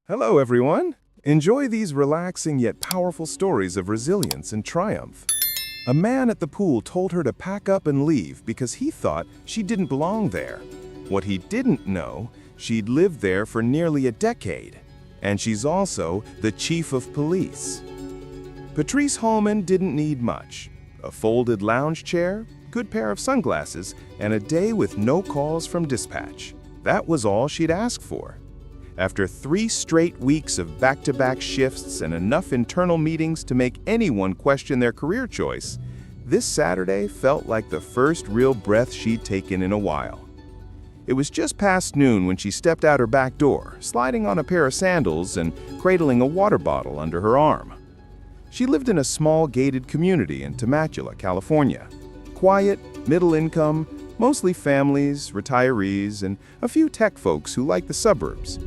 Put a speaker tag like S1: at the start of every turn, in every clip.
S1: Hello, everyone. Enjoy these relaxing yet powerful stories of resilience and triumph. A man at the pool told her to pack up and leave because he thought she didn't belong there. What he didn't know, she'd lived there for nearly a decade, and she's also the chief of police. Patrice Holman didn't need much. A folded lounge chair, good pair of sunglasses, and a day with no calls from dispatch. That was all she'd ask for. After 3 straight weeks of back-to-back shifts and enough internal meetings to make anyone question their career choice, this Saturday felt like the first real breath she'd taken in a while. It was just past noon when she stepped out her back door, sliding on a pair of sandals and cradling a water bottle under her arm. She lived in a small gated community in Temecula, California. Quiet, middle income, mostly families, retirees, and a few tech folks who liked the suburbs.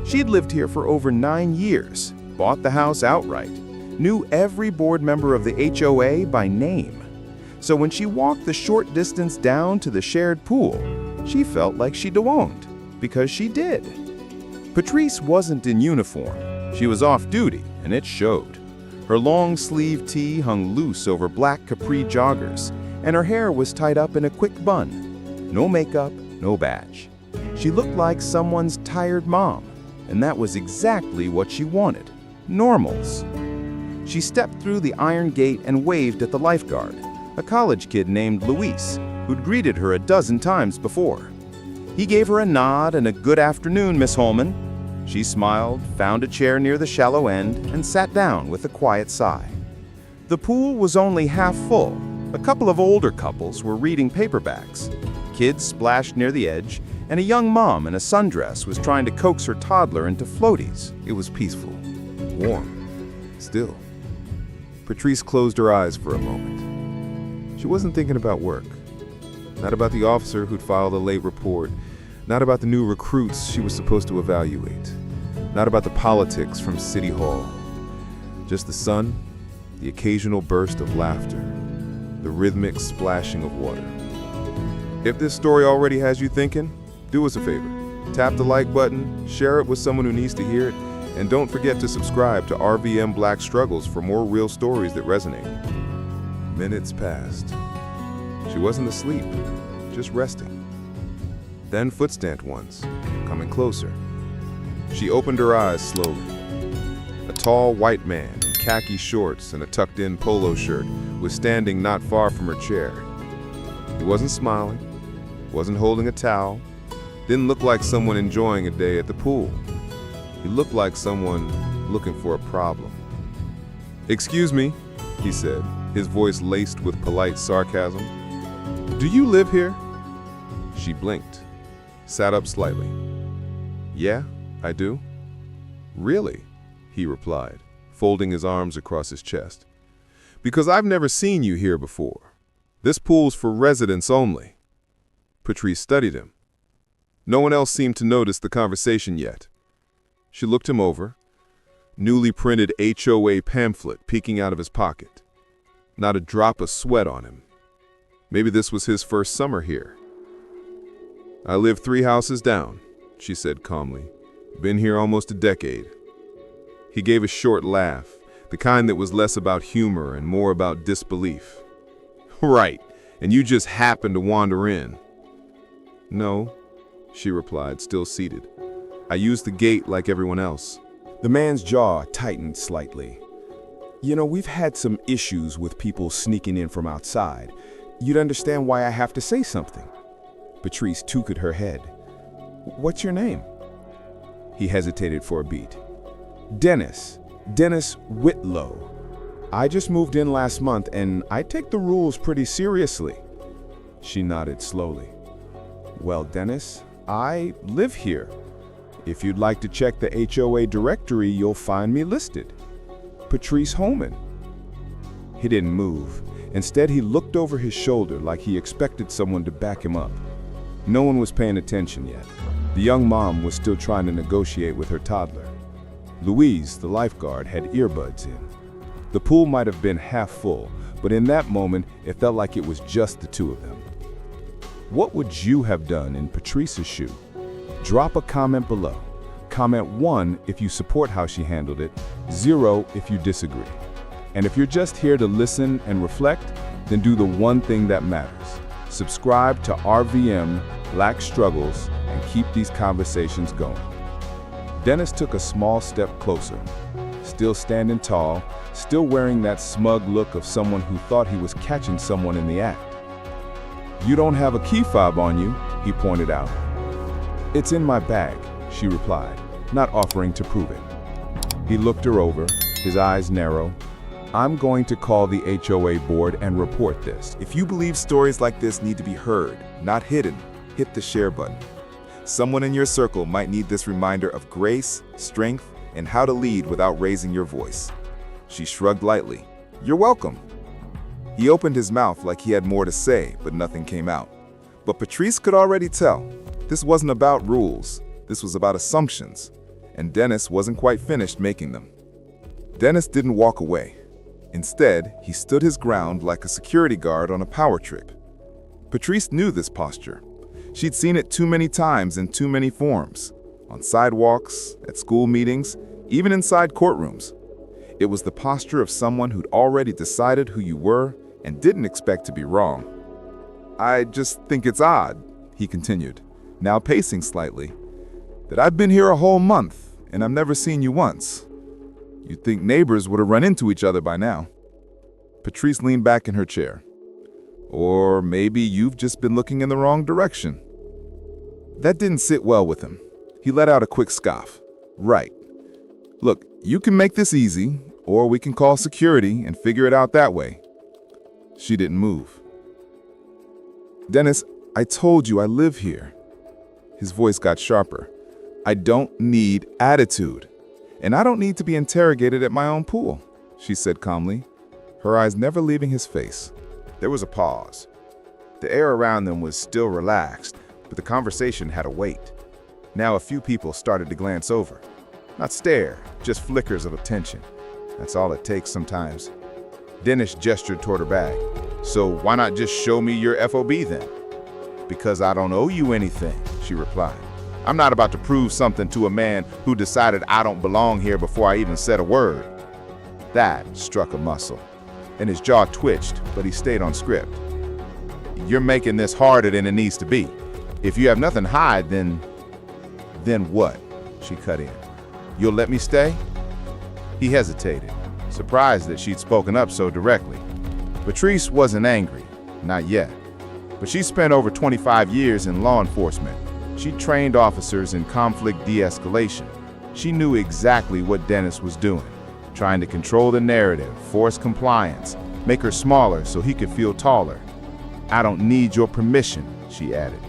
S1: She'd lived here for over 9 years, bought the house outright, knew every board member of the HOA by name. So when she walked the short distance down to the shared pool, she felt like she belonged, because she did. Patrice wasn't in uniform. She was off duty, and it showed. Her long-sleeved tee hung loose over black capri joggers, and her hair was tied up in a quick bun. No makeup, no badge. She looked like someone's tired mom, and that was exactly what she wanted. Normals. She stepped through the iron gate and waved at the lifeguard, a college kid named Luis, who'd greeted her a dozen times before. He gave her a nod and a "Good afternoon, Miss Holman." She smiled, found a chair near the shallow end, and sat down with a quiet sigh. The pool was only half full. A couple of older couples were reading paperbacks. Kids splashed near the edge, and a young mom in a sundress was trying to coax her toddler into floaties.
S2: It was peaceful, warm, still. Patrice closed her eyes for a moment. She wasn't thinking about work. Not about the officer who'd filed a late report. Not about the new recruits she was supposed to evaluate. Not about the politics from City Hall. Just the sun, the occasional burst of laughter, the rhythmic splashing of water. If this story already has you thinking, do us a favor. Tap the like button, share it with someone who needs to hear it, and don't forget to subscribe to RVM Black Struggles for more real stories that resonate. Minutes passed. She wasn't asleep, just resting. Then footsteps once, coming closer. She opened her eyes slowly. A tall white man in khaki shorts and a tucked-in polo shirt was standing not far from her chair. He wasn't smiling, wasn't holding a towel, didn't look like someone enjoying a day at the pool. He looked like someone looking for a problem. "Excuse me," he said, his voice laced with polite sarcasm. "Do you live here?" She blinked, sat up slightly. "Yeah, I do." "Really?" he replied, folding his arms across his chest. "Because I've never seen you here before. This pool's for residents only." Patrice studied him. No one else seemed to notice the conversation yet. She looked him over, newly printed HOA pamphlet peeking out of his pocket. Not a drop of sweat on him. Maybe this was his first summer here. "I live 3 houses down," she said calmly. "Been here almost a decade." He gave a short laugh, the kind that was less about humor and more about disbelief. "Right, and you just happened to wander in." "No," she replied, still seated. "I used the gate like everyone else."
S1: The man's jaw tightened slightly. "You know, we've had some issues with people sneaking in from outside. You'd understand why I have to say something." Patrice took her head. "What's your name?" He hesitated for a beat. Dennis Whitlow. I just moved in last month, and I take the rules pretty seriously." She nodded slowly. "Well, Dennis, I live here. If you'd like to check the HOA directory, you'll find me listed. Patrice Holman." He didn't move. Instead, he looked over his shoulder like he expected someone to back him up. No one was paying attention yet. The young mom was still trying to negotiate with her toddler. Louise, the lifeguard, had earbuds in. The pool might have been half full, but in that moment, it felt like it was just the two of them. What would you have done in Patrice's shoe? Drop a comment below.
S3: comment 1 if you support how she handled it, 0 if you disagree. And if you're just here to listen and reflect, then do the one thing that matters. Subscribe to RVM Black Struggles and keep these conversations going. Dennis took a small step closer, still standing tall, still wearing that smug look of someone who thought he was catching someone in the act. "You don't have a key fob on you," he pointed out. "It's in my bag," she replied, not offering to prove it. He looked her over, his eyes narrow. "I'm going to call the HOA board and report this."
S2: If you believe stories like this need to be heard, not hidden, hit the share button. Someone in your circle might need this reminder of grace, strength, and how to lead without raising your voice. She shrugged lightly. "You're welcome." He opened his mouth like he had more to say, but nothing came out. But Patrice could already tell. This wasn't about rules. This was about assumptions. And Dennis wasn't quite finished making them. Dennis didn't walk away. Instead, he stood his ground like a security guard on a power trip. Patrice knew this posture. She'd seen it too many times in too many forms. On sidewalks, at school meetings, even inside courtrooms. It was the posture of someone who'd already decided who you were and didn't expect to be wrong. "I just think it's odd," he continued, now pacing slightly, "that I've been here a whole month and I've never seen you once. You'd think neighbors would have run into each other by now." Patrice leaned back in her chair. "Or maybe you've just been looking in the wrong direction." That didn't sit well with him. He let out a quick scoff. "Right. Look, you can make this easy, or we can call security and figure it out that way." She didn't move. "Dennis, I told you I live here." His voice got sharper. "I don't need attitude. And I don't need to be interrogated at my own pool," she said calmly, her eyes never leaving his face.
S4: There was a pause. The air around them was still relaxed, but the conversation had a weight. Now a few people started to glance over. Not stare, just flickers of attention. That's all it takes sometimes. Dennis gestured toward her bag. "So why not just show me your FOB then?" "Because I don't owe you anything," she replied. "I'm not about to prove something to a man who decided I don't belong here before I even said a word." That struck a muscle, and his jaw twitched, but he stayed on script. "You're making this harder than it needs to be. If you have nothing to hide, then what?" She cut in. "You'll let me stay?" He hesitated, surprised that she'd spoken up so directly. Patrice wasn't angry, not yet. But she spent over 25 years in law enforcement. She trained officers in conflict de-escalation. She knew exactly what Dennis was doing, trying to control the narrative, force compliance, make her smaller so he could feel taller. "I don't need your permission," she added.